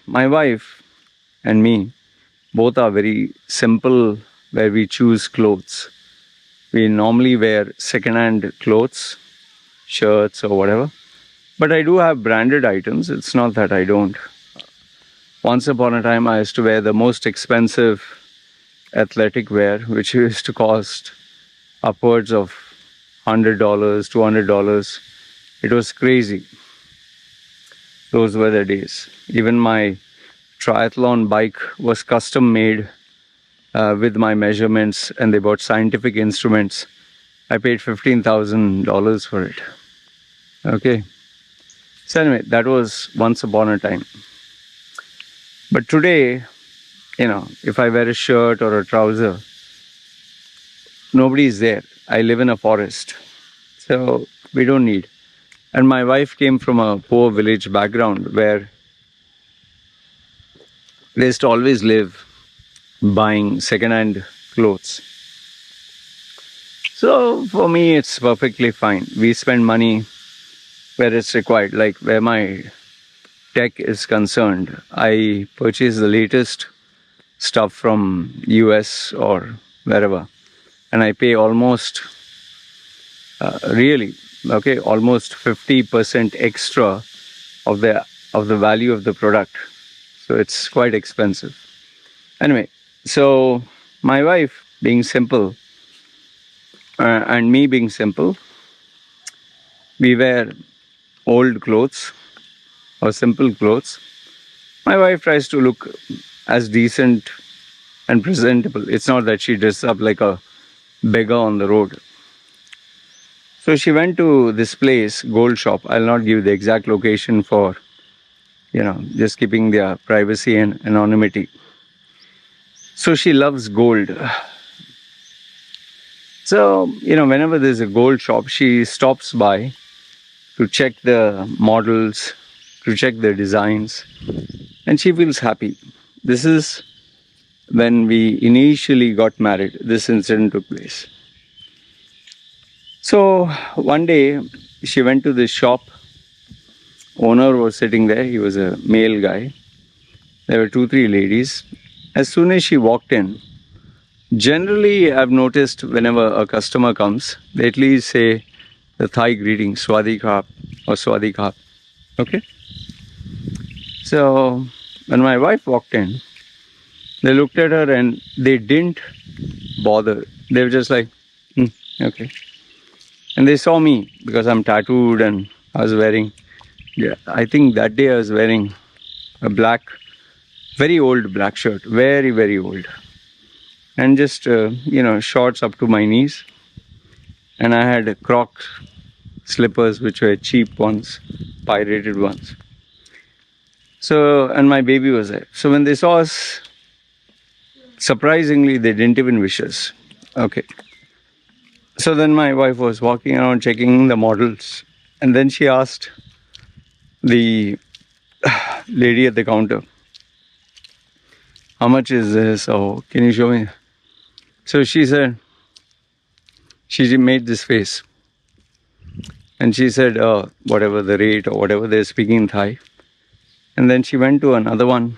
my wife and me both are very simple where we choose clothes. We normally wear second-hand clothes, shirts or whatever. But I do have branded items. It's not that I don't. Once upon a time, I used to wear the most expensive athletic wear, which used to cost upwards of $100, $200. It was crazy. Those were the days. Even my triathlon bike was custom made with my measurements, and they bought scientific instruments. I paid $15,000 for it. Okay. So anyway, that was once upon a time. But today, if I wear a shirt or a trouser, nobody is there. I live in a forest. So we don't need. And my wife came from a poor village background where they used to always live buying second-hand clothes. So for me, it's perfectly fine. We spend money where it's required, like where my tech is concerned. I purchase the latest stuff from US or wherever, and I pay almost almost 50% extra of the value of the product. So it's quite expensive. Anyway, so my wife being simple and me being simple, we wear old clothes or simple clothes. My wife tries to look as decent and presentable. It's not that she dresses up like a beggar on the road. So she went to this place, gold shop. I'll not give the exact location for, just keeping their privacy and anonymity. So she loves gold. So, whenever there's a gold shop, she stops by to check the models, to check the designs, and she feels happy. This is when we initially got married. This incident took place. So one day she went to this shop. Owner was sitting there. He was a male guy. There were 2-3 ladies. As soon as she walked in, generally I've noticed whenever a customer comes, they at least say the Thai greeting, Swadee Krap or Swadee Krap. Okay? So when my wife walked in, they looked at her and they didn't bother. They were just like, okay. And they saw me because I'm tattooed and I was wearing, I think that day I was wearing a black, very old black shirt, very, very old. And just, shorts up to my knees. And I had Crocs slippers, which were cheap ones, pirated ones. So, and my baby was there. So when they saw us, surprisingly, they didn't even wish us. Okay. So then my wife was walking around checking the models. And then she asked the lady at the counter, how much is this? Oh, can you show me? So she said, she made this face. And she said, whatever the rate or whatever, they're speaking in Thai. And then she went to another one.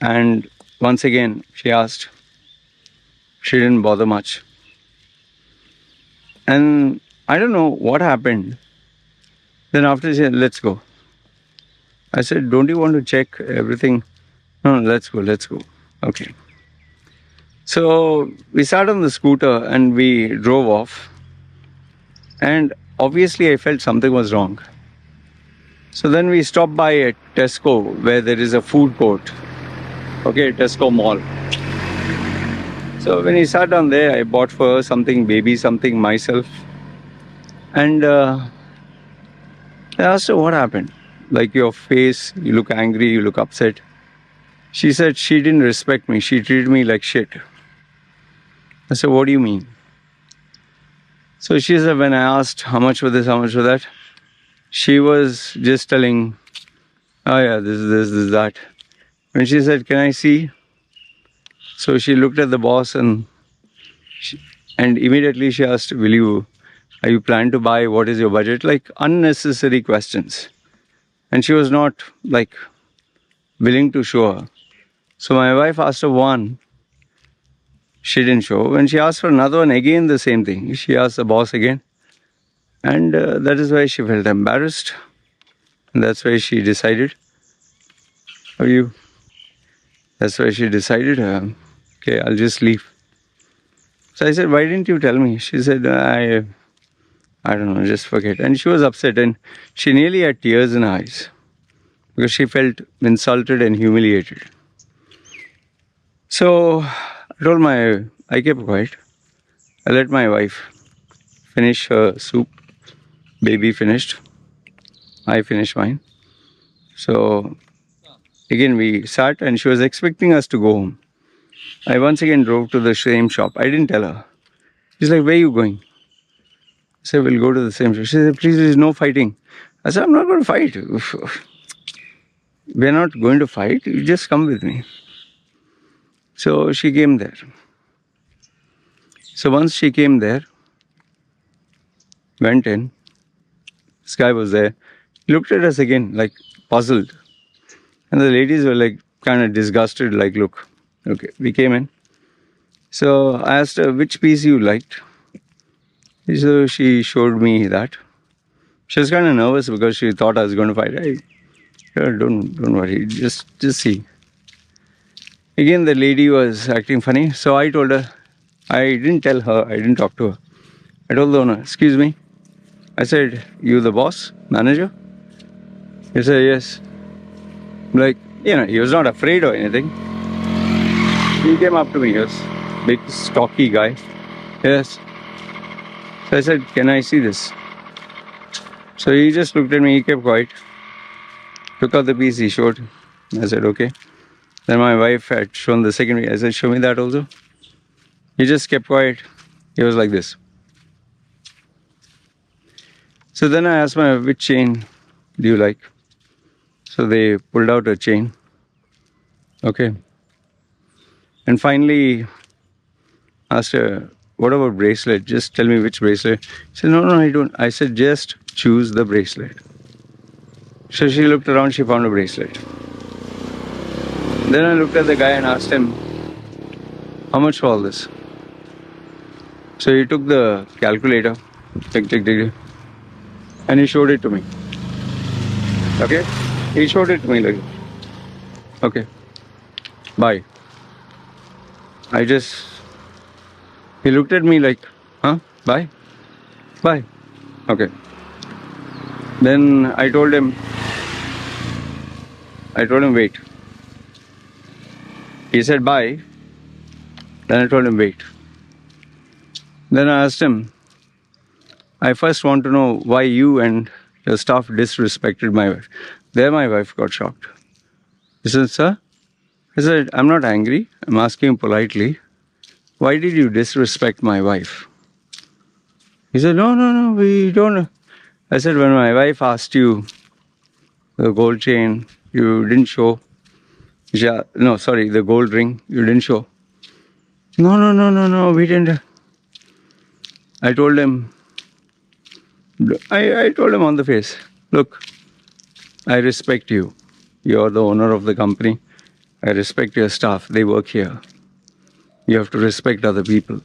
And once again, she asked. She didn't bother much. And I don't know what happened. Then after she said, let's go. I said, don't you want to check everything? No, let's go. Okay. So we sat on the scooter and we drove off. And obviously I felt something was wrong. So then we stopped by at Tesco where there is a food court. Okay, Tesco Mall. So when we sat down there, I bought for her something, baby something, myself. And I asked her what happened. Like your face, you look angry, you look upset. She said she didn't respect me. She treated me like shit. I said, what do you mean? So she said, when I asked how much for this, how much for that, she was just telling, oh yeah, this, that. When she said, can I see? So she looked at the boss and immediately she asked, are you planning to buy? What is your budget? Like unnecessary questions. And she was not like willing to show her. So my wife asked her one, she didn't show. When she asked for another one, again the same thing. She asked the boss again. And that is why she felt embarrassed. And that's why she decided, or you, that's why she decided, okay, I'll just leave. So I said, why didn't you tell me? She said, I don't know, just forget. And she was upset and she nearly had tears in her eyes because she felt insulted and humiliated. So I kept quiet. I let my wife finish her soup. Baby finished. I finished mine. So again, we sat and she was expecting us to go home. I once again drove to the same shop. I didn't tell her. She's like, where are you going? I said, we'll go to the same shop. She said, please, there's no fighting. I said, I'm not going to fight. We're not going to fight. You just come with me. So she came there. So once she came there, went in, this guy was there. He looked at us again, like puzzled. And the ladies were like kind of disgusted, like, look, okay, we came in. So I asked her which piece you liked. So she showed me that. She was kind of nervous because she thought I was going to fight. Don't worry, just see. Again, the lady was acting funny. So I told her, I didn't tell her, I didn't talk to her. I told the owner, excuse me. I said, you the boss, manager? He said, yes. Like, he was not afraid or anything. He came up to me, he was a big, stocky guy. Yes. So I said, can I see this? So he just looked at me, he kept quiet. Took out the piece, he showed. I said, okay. Then my wife had shown the second piece. I said, show me that also. He just kept quiet. He was like this. So then I asked my wife, which chain do you like? So they pulled out a chain. Okay. And finally asked her, what about bracelet? Just tell me which bracelet. She said, no, I don't. I said, just choose the bracelet. So she looked around, she found a bracelet. Then I looked at the guy and asked him, how much for all this? So he took the calculator, tick, and he showed it to me. Okay? He showed it to me like, okay, bye. He looked at me like, huh? Bye? Bye. Okay. Then I told him, wait. He said, bye. Then I told him, wait. Then I asked him, I first want to know why you and your staff disrespected my wife. There my wife got shocked. He said, sir? I said, I'm not angry. I'm asking politely, why did you disrespect my wife? He said, no, we don't. I said, when my wife asked you the gold chain, you didn't show. The gold ring, you didn't show. No, we didn't. I told him, I told him on the face, look, I respect you. You're the owner of the company. I respect your staff. They work here. You have to respect other people.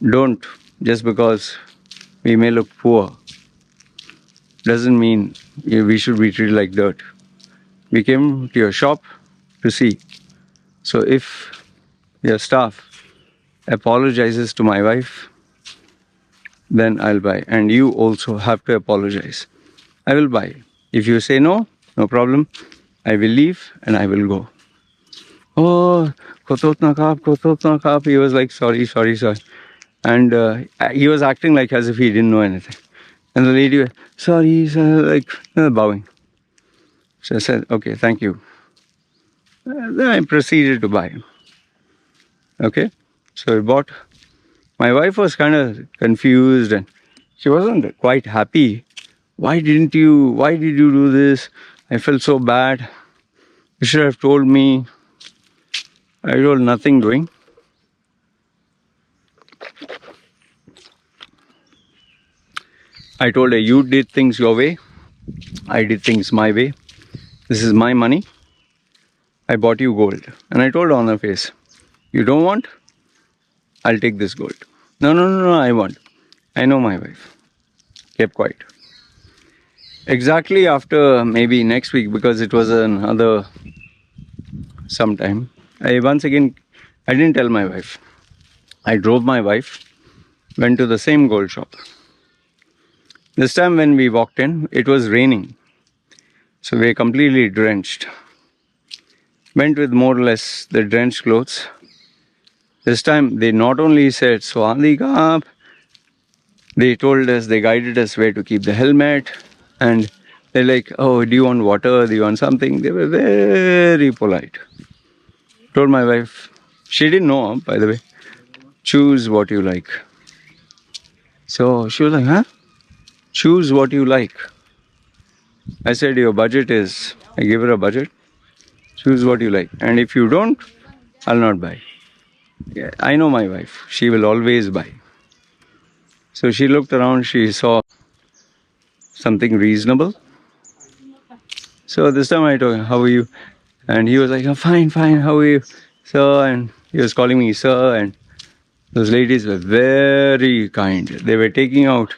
Don't, just because we may look poor, doesn't mean we should be treated like dirt. We came to your shop to see. So if your staff apologizes to my wife, then I'll buy. And you also have to apologize. I will buy. If you say no, no problem. I will leave and I will go. Oh, kotot na kaap. He was like, sorry. And he was acting like as if he didn't know anything. And the lady was, sorry, like bowing. So I said, okay, thank you. Then I proceeded to buy. Okay, so I bought. My wife was kind of confused and she wasn't quite happy. Why did you do this? I felt so bad. You should have told me. I told nothing doing. I told her, you did things your way. I did things my way. This is my money. I bought you gold. And I told her on her face, you don't want? I'll take this gold. No, I want. I know my wife. Kept quiet. Exactly after maybe next week, because it was another sometime, I didn't tell my wife. I drove my wife, went to the same gold shop. This time when we walked in, it was raining. So we were completely drenched. Went with more or less the drenched clothes. This time they not only said, Swadika, they told us, they guided us where to keep the helmet. And they're like, oh, do you want water? Do you want something? They were very polite. Told my wife, she didn't know, by the way, choose what you like. So she was like, huh? Choose what you like. I said, your budget is, I give her a budget. Choose what you like. And if you don't, I'll not buy. Yeah, I know my wife. She will always buy. So she looked around, she saw something reasonable. So this time I told him, how are you? And he was like, oh, fine, how are you, sir? And he was calling me sir. And those ladies were very kind. They were taking out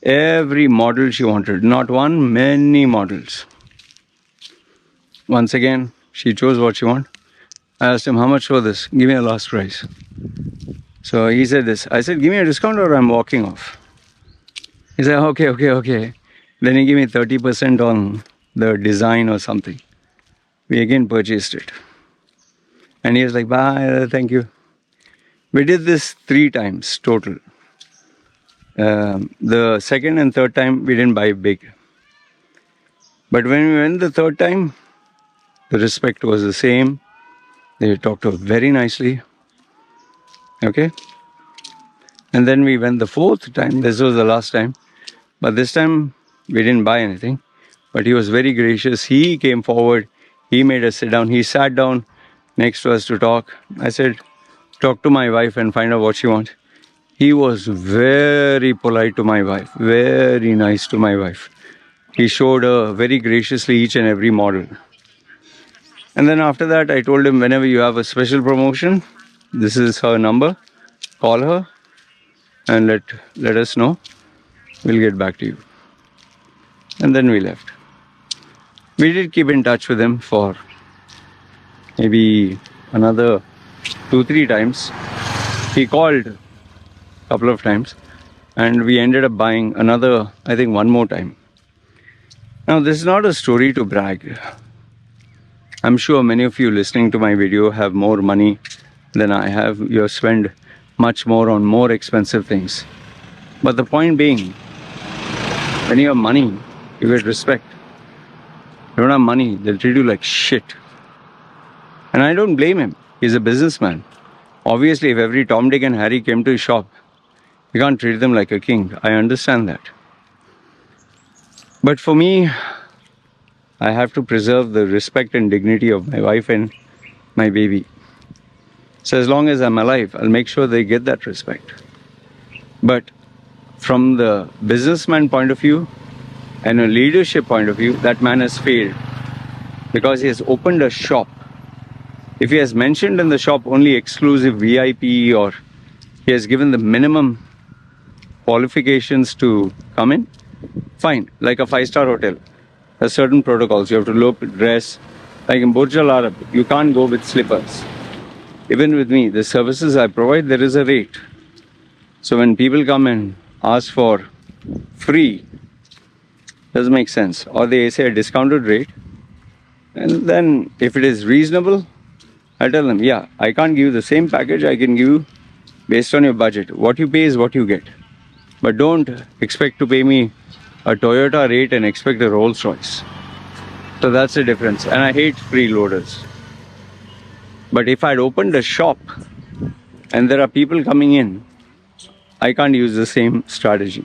every model she wanted. Not one, many models. Once again, she chose what she wanted. I asked him, how much for this? Give me a last price. So he said this. I said, give me a discount or I'm walking off. He said, okay. Then he gave me 30% on the design or something. We again purchased it. And he was like, bye, thank you. We did this 3 times total. The second and third time, we didn't buy big. But when we went the third time, the respect was the same. They talked to us very nicely. Okay? And then we went the fourth time. This was the last time. But this time, we didn't buy anything. But he was very gracious. He came forward. He made us sit down. He sat down next to us to talk. I said, talk to my wife and find out what she wants. He was very polite to my wife. Very nice to my wife. He showed her very graciously each and every model. And then after that, I told him, whenever you have a special promotion, this is her number. Call her and let us know. We'll get back to you. And then we left. We did keep in touch with him for maybe another 2-3 times. He called a couple of times and we ended up buying another, I think, one more time. Now, this is not a story to brag. I'm sure many of you listening to my video have more money than I have. You spend much more on more expensive things. But the point being, when you have money, you get respect. You don't have money, they'll treat you like shit. And I don't blame him. He's a businessman. Obviously, if every Tom, Dick and Harry came to his shop, you can't treat them like a king. I understand that. But for me, I have to preserve the respect and dignity of my wife and my baby. So as long as I'm alive, I'll make sure they get that respect. But from the businessman point of view and a leadership point of view, that man has failed because he has opened a shop. If he has mentioned in the shop only exclusive VIP or he has given the minimum qualifications to come in, fine, like a 5-star hotel. There's certain protocols. You have to look, dress. Like in Burj Al Arab, you can't go with slippers. Even with me, the services I provide, there is a rate. So when people come and ask for free, doesn't make sense. Or they say a discounted rate. And then if it is reasonable, I tell them, yeah, I can't give you the same package. I can give you based on your budget. What you pay is what you get. But don't expect to pay me a Toyota rate and expect a Rolls Royce. So that's the difference. And I hate freeloaders. But if I'd opened a shop and there are people coming in, I can't use the same strategy.